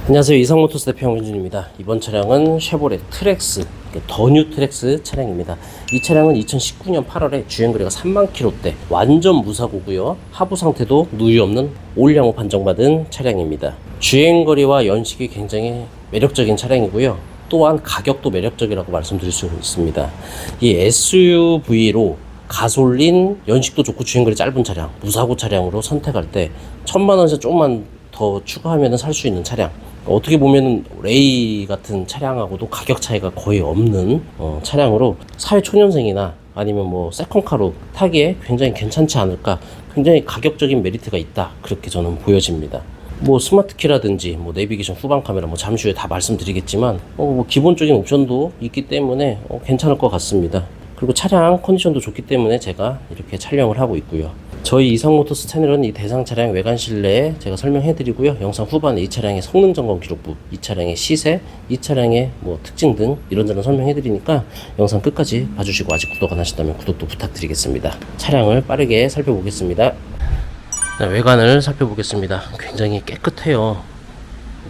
안녕하세요. 이상모터스 대표 황민준입니다. 이번 차량은 쉐보레 트랙스, 더 뉴 트랙스 차량입니다. 이 차량은 2019년 8월에 주행거리가 3만 km대 완전 무사고고요. 하부 상태도 누유 없는 올양호 판정받은 차량입니다. 주행거리와 연식이 굉장히 매력적인 차량이고요. 또한 가격도 매력적이라고 말씀드릴 수 있습니다. 이 SUV로 가솔린, 연식도 좋고 주행거리 짧은 차량, 무사고 차량으로 선택할 때 1000만원에서 조금만 더 추가하면 살 수 있는 차량, 어떻게 보면 레이 같은 차량하고도 가격 차이가 거의 없는 차량으로 사회초년생이나 아니면 뭐 세컨카로 타기에 굉장히 괜찮지 않을까, 굉장히 가격적인 메리트가 있다, 그렇게 저는 보여집니다. 뭐 스마트키라든지 뭐 내비게이션, 후방 카메라, 뭐 잠시 후에 다 말씀드리겠지만 뭐 기본적인 옵션도 있기 때문에 괜찮을 것 같습니다. 그리고 차량 컨디션도 좋기 때문에 제가 이렇게 촬영을 하고 있고요. 저희 이상모터스 채널은 이 대상 차량 외관 실내 제가 설명해 드리고요. 영상 후반에 이 차량의 성능 점검 기록부, 이 차량의 시세, 이 차량의 뭐 특징 등 이런저런 설명해 드리니까 영상 끝까지 봐주시고 아직 구독 안 하셨다면 구독도 부탁드리겠습니다. 차량을 빠르게 살펴보겠습니다. 자, 외관을 살펴보겠습니다. 굉장히 깨끗해요.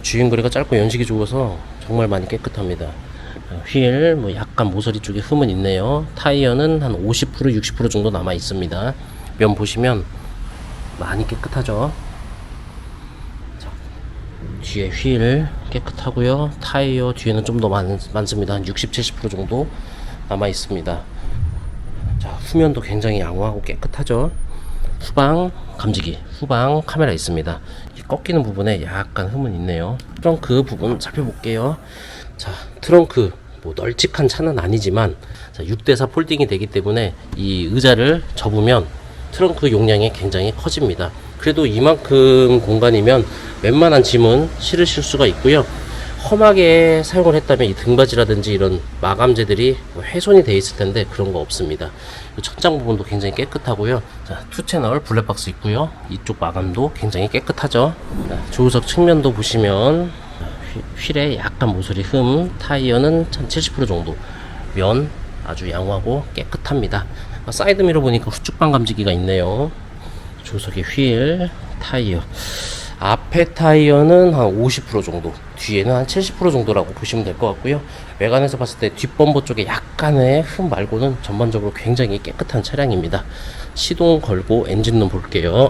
주행거리가 짧고 연식이 좋아서 정말 많이 깨끗합니다. 휠 뭐 약간 모서리 쪽에 흠은 있네요. 타이어는 한 50% 60% 정도 남아 있습니다. 면 보시면 많이 깨끗하죠. 자, 뒤에 휠 깨끗하고요. 타이어 뒤에는 좀 더 많습니다. 한 60, 70% 정도 남아 있습니다. 자, 후면도 굉장히 양호하고 깨끗하죠. 후방 감지기, 후방 카메라 있습니다. 꺾이는 부분에 약간 흠은 있네요. 트렁크 부분 살펴볼게요. 자, 트렁크 뭐 널찍한 차는 아니지만 6대4 폴딩이 되기 때문에 이 의자를 접으면 트렁크 용량이 굉장히 커집니다. 그래도 이만큼 공간이면 웬만한 짐은 실으실 수가 있고요. 험하게 사용을 했다면 이 등받이라든지 이런 마감재들이 훼손이 되어 있을 텐데 그런 거 없습니다. 천장 부분도 굉장히 깨끗하고요. 자, 2채널 블랙박스 있고요. 이쪽 마감도 굉장히 깨끗하죠. 자, 조수석 측면도 보시면 휠에 약간 모서리 흠, 타이어는 한 70% 정도, 면 아주 양호하고 깨끗합니다. 사이드미러 보니까 후측방 감지기가 있네요. 조석의 휠, 타이어, 앞에 타이어는 한 50% 정도, 뒤에는 한 70% 정도라고 보시면 될 것 같고요. 외관에서 봤을 때 뒷범버 쪽에 약간의 흠 말고는 전반적으로 굉장히 깨끗한 차량입니다. 시동 걸고 엔진룸 볼게요.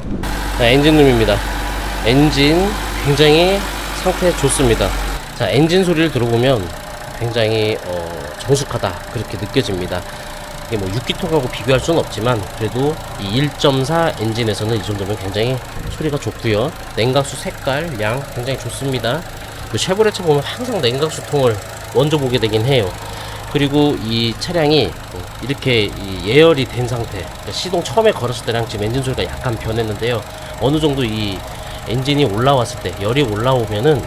자, 엔진룸입니다. 엔진 굉장히 상태 좋습니다. 자, 엔진 소리를 들어보면 굉장히 정숙하다, 그렇게 느껴집니다. 이게 뭐 6기통하고 비교할 수는 없지만 그래도 이 1.4 엔진에서는 이 정도면 굉장히 소리가 좋고요. 냉각수 색깔, 양 굉장히 좋습니다. 그 쉐보레 차 보면 항상 냉각수 통을 먼저 보게 되긴 해요. 그리고 이 차량이 이렇게 예열이 된 상태, 그러니까 시동 처음에 걸었을 때랑 지금 엔진 소리가 약간 변했는데요. 어느 정도 이 엔진이 올라왔을 때, 열이 올라오면은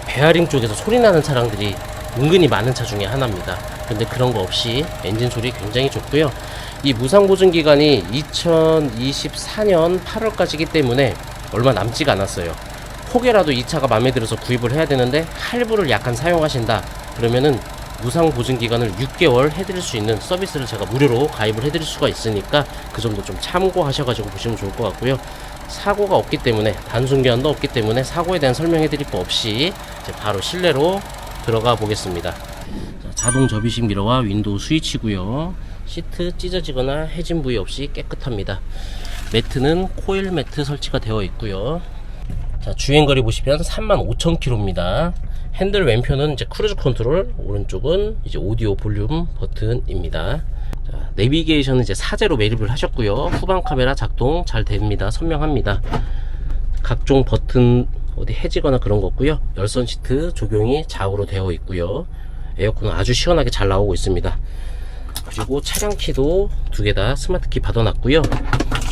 베어링 쪽에서 소리 나는 차량들이 은근히 많은 차 중에 하나입니다. 근데 그런 거 없이 엔진 소리 굉장히 좋고요. 이 무상 보증 기간이 2024년 8월까지이기 때문에 얼마 남지가 않았어요. 혹여라도 이 차가 마음에 들어서 구입을 해야 되는데 할부를 약간 사용하신다 그러면은 무상 보증 기간을 6개월 해드릴 수 있는 서비스를 제가 무료로 가입을 해드릴 수가 있으니까 그 점도 좀 참고하셔가지고 보시면 좋을 것 같고요. 사고가 없기 때문에, 단순기한도 없기 때문에 사고에 대한 설명해 드릴 거 없이 이제 바로 실내로 들어가 보겠습니다. 자, 자동 접이식 미러와 윈도우 스위치고요. 시트 찢어지거나 해진 부위 없이 깨끗합니다. 매트는 코일 매트 설치가 되어 있고요. 자, 주행거리 보시면 35,000km입니다. 핸들 왼편은 이제 크루즈 컨트롤, 오른쪽은 이제 오디오 볼륨 버튼입니다. 자, 내비게이션은 이제 사제로 매립을 하셨고요. 후방 카메라 작동 잘 됩니다. 선명합니다. 각종 버튼 어디 해지거나 그런 거 없고요. 열선 시트 적용이 좌우로 되어 있고요. 에어컨은 아주 시원하게 잘 나오고 있습니다. 그리고 차량 키도 두 개 다 스마트 키 받아놨고요.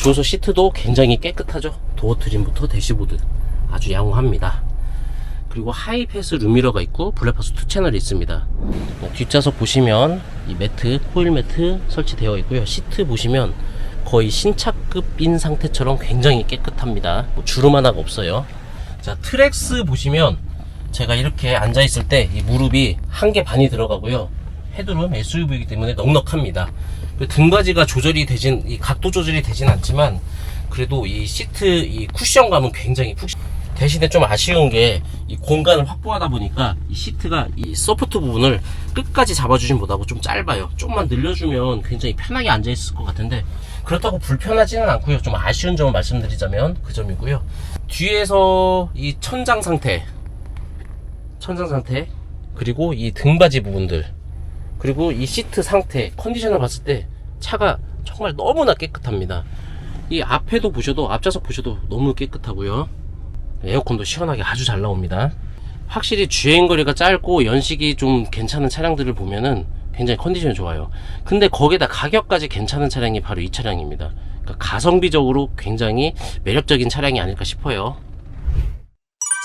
조수석 시트도 굉장히 깨끗하죠. 도어 트림부터 대시보드 아주 양호합니다. 그리고 하이패스 룸미러가 있고 블랙박스 2채널이 있습니다. 뒷좌석 보시면 이 매트, 코일 매트 설치되어 있고요. 시트 보시면 거의 신차급인 상태처럼 굉장히 깨끗합니다. 뭐 주름 하나가 없어요. 자, 트랙스 보시면 제가 이렇게 앉아 있을 때 이 무릎이 한 개 반이 들어가고요. 헤드룸 SUV이기 때문에 넉넉합니다. 등받이가 조절이 되진, 이 각도 조절이 되진 않지만 그래도 이 시트 이 쿠션감은 굉장히 대신에 좀 아쉬운 게 이 공간을 확보하다 보니까 이 시트가 이 소프트 부분을 끝까지 잡아주진 못하고 좀 짧아요. 좀만 늘려주면 굉장히 편하게 앉아있을 것 같은데 그렇다고 불편하지는 않고요. 좀 아쉬운 점을 말씀드리자면 그 점이고요. 뒤에서 이 천장 상태 그리고 이 등받이 부분들 그리고 이 시트 상태 컨디션을 봤을 때 차가 정말 너무나 깨끗합니다. 이 앞에도 보셔도 앞좌석 보셔도 너무 깨끗하고요. 에어컨도 시원하게 아주 잘 나옵니다. 확실히 주행거리가 짧고 연식이 좀 괜찮은 차량들을 보면은 굉장히 컨디션이 좋아요. 근데 거기다 가격까지 괜찮은 차량이 바로 이 차량입니다. 그러니까 가성비적으로 굉장히 매력적인 차량이 아닐까 싶어요.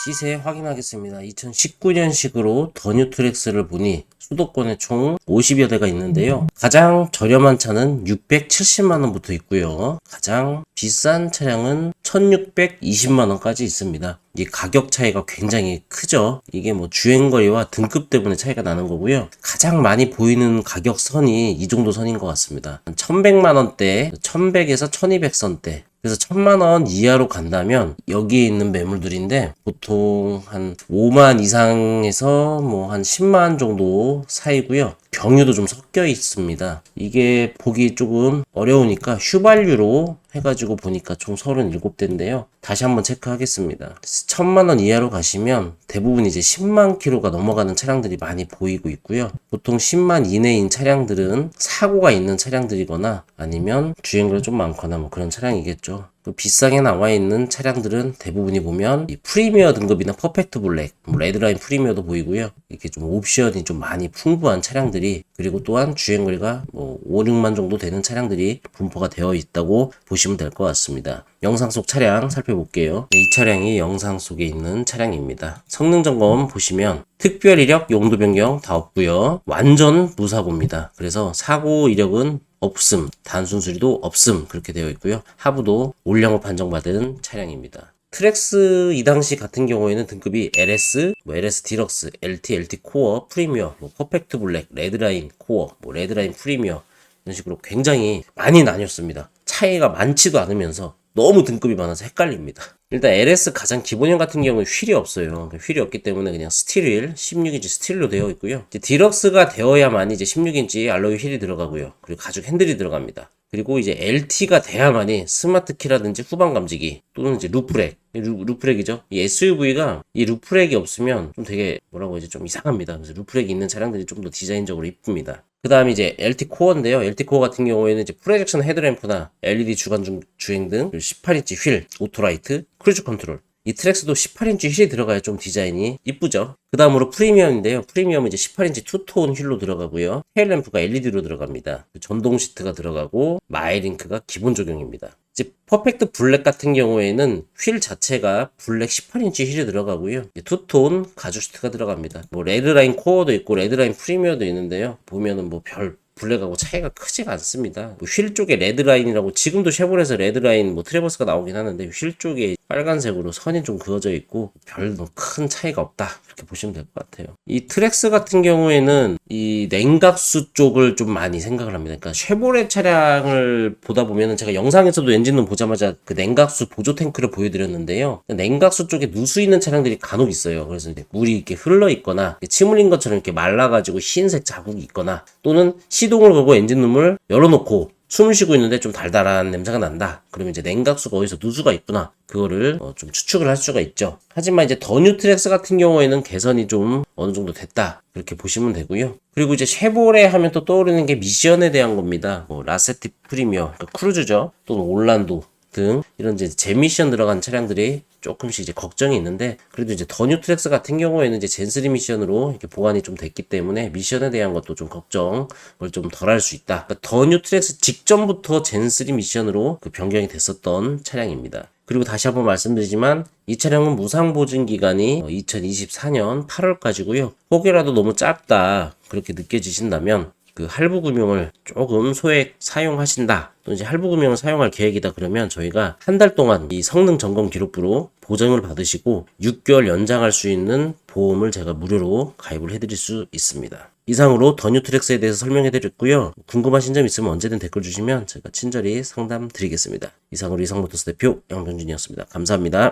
시세 확인하겠습니다. 2019년식으로 더 뉴 트랙스를 보니 수도권에 총 50여 대가 있는데요. 가장 저렴한 차는 670만원부터 있고요. 가장 비싼 차량은 1620만원까지 있습니다. 이 가격 차이가 굉장히 크죠. 이게 뭐 주행거리와 등급 때문에 차이가 나는 거고요. 가장 많이 보이는 가격 선이 이 정도 선인 것 같습니다. 1100만원대, 1100에서 1200선대. 그래서 1000만원 이하로 간다면 여기에 있는 매물들인데 보통 한 5만 이상에서 뭐 한 10만 정도 사이고요. 경유도 좀 섞여 있습니다. 이게 보기 조금 어려우니까 휘발유로 해가지고 보니까 총 37대인데요. 다시 한번 체크하겠습니다. 1000만원 이하로 가시면 대부분 이제 10만 킬로가 넘어가는 차량들이 많이 보이고 있고요. 보통 10만 이내인 차량들은 사고가 있는 차량들이거나 아니면 주행거리가 좀 많거나 뭐 그런 차량이겠죠. 또 비싸게 나와 있는 차량들은 대부분이 보면 이 프리미어 등급이나 퍼펙트 블랙, 뭐 레드라인 프리미어도 보이고요. 이렇게 좀 옵션이 좀 많이 풍부한 차량들이 그리고 또한 주행거리가 뭐 5, 6만 정도 되는 차량들이 분포가 되어 있다고 보시면 될 것 같습니다. 영상 속 차량 살펴볼게요. 이 차량이 영상 속에 있는 차량입니다. 성능 점검 보시면 특별 이력, 용도 변경 다 없고요. 완전 무사고입니다. 그래서 사고 이력은 없음, 단순 수리도 없음 그렇게 되어 있고요. 하부도 올량업 판정받은 차량입니다. 트랙스 이 당시 같은 경우에는 등급이 LS, LS 디럭스, LT, LT 코어, 프리미어, 퍼펙트 블랙, 레드라인 코어, 레드라인 프리미어 이런 식으로 굉장히 많이 나뉘었습니다. 차이가 많지도 않으면서 너무 등급이 많아서 헷갈립니다. 일단 LS 가장 기본형 같은 경우는 휠이 없어요. 휠이 없기 때문에 그냥 스틸 16인치 스틸로 되어 있고요. 이제 디럭스가 되어야만 이제 16인치 알로이 휠이 들어가고요. 그리고 가죽 핸들이 들어갑니다. 그리고 이제 LT가 돼야만이 스마트 키라든지 후방 감지기 또는 이제 루프렉, 루프렉이죠. 이 SUV가 이 루프렉이 없으면 좀 되게 뭐라고 이제 좀 이상합니다. 그래서 루프렉이 있는 차량들이 좀 더 디자인적으로 이쁩니다. 그 다음에 이제 LT 코어인데요. LT 코어 같은 경우에는 이제 프로젝션 헤드램프나 LED 주간 주행 등 18인치 휠, 오토라이트, 크루즈 컨트롤. 이 트랙스도 18인치 휠이 들어가야 좀 디자인이 이쁘죠. 그 다음으로 프리미엄인데요. 프리미엄은 이제 18인치 투톤 휠로 들어가고요. 테일램프가 LED로 들어갑니다. 전동 시트가 들어가고 마이링크가 기본 적용입니다. 이제 퍼펙트 블랙 같은 경우에는 휠 자체가 블랙 18인치 휠이 들어가고요. 투톤 가죽 시트가 들어갑니다. 뭐 레드라인 코어도 있고 레드라인 프리미어도 있는데요. 보면은 뭐 별 블랙하고 차이가 크지가 않습니다. 휠 쪽에 레드라인이라고 지금도 쉐보레에서 레드라인 트레버스가 나오긴 하는데 휠 쪽에 빨간색으로 선이 좀 그어져 있고 별 큰 차이가 없다 그렇게 보시면 될 것 같아요. 이 트랙스 같은 경우에는 이 냉각수 쪽을 좀 많이 생각을 합니다. 그러니까 쉐보레 차량을 보다 보면은 제가 영상에서도 엔진룸 보자마자 그 냉각수 보조 탱크를 보여드렸는데요. 냉각수 쪽에 누수 있는 차량들이 간혹 있어요. 그래서 이제 물이 이렇게 흘러 있거나 침 흘린 것처럼 이렇게 말라가지고 흰색 자국이 있거나 또는 시동을 걸고 엔진룸을 열어놓고 숨을 쉬고 있는데 좀 달달한 냄새가 난다. 그러면 이제 냉각수가 어디서 누수가 있구나. 그거를 좀 추측을 할 수가 있죠. 하지만 이제 더 뉴 트랙스 같은 경우에는 개선이 좀 어느 정도 됐다. 그렇게 보시면 되고요. 그리고 이제 쉐보레 하면 또 떠오르는 게 미션에 대한 겁니다. 라세티 프리미어, 그러니까 크루즈죠. 또는 올란도 등 이런 이제 재미션 들어간 차량들이 조금씩 이제 걱정이 있는데 그래도 이제 더 뉴 트랙스 같은 경우에는 이제 젠3 미션으로 이렇게 보완이 좀 됐기 때문에 미션에 대한 것도 좀 걱정을 좀 덜 할 수 있다. 그러니까 더 뉴 트랙스 직전부터 젠3 미션으로 그 변경이 됐었던 차량입니다. 그리고 다시 한번 말씀드리지만 이 차량은 무상 보증 기간이 2024년 8월까지고요. 혹여라도 너무 짧다 그렇게 느껴지신다면 그 할부 금융을 조금 소액 사용하신다 또 이제 할부 금융을 사용할 계획이다 그러면 저희가 한 달 동안 이 성능 점검 기록부로 보증을 받으시고 6개월 연장할 수 있는 보험을 제가 무료로 가입을 해드릴 수 있습니다. 이상으로 더 뉴 트랙스에 대해서 설명해드렸고요. 궁금하신 점 있으면 언제든 댓글 주시면 제가 친절히 상담 드리겠습니다. 이상으로 이상모터스 대표 양병준이었습니다. 감사합니다.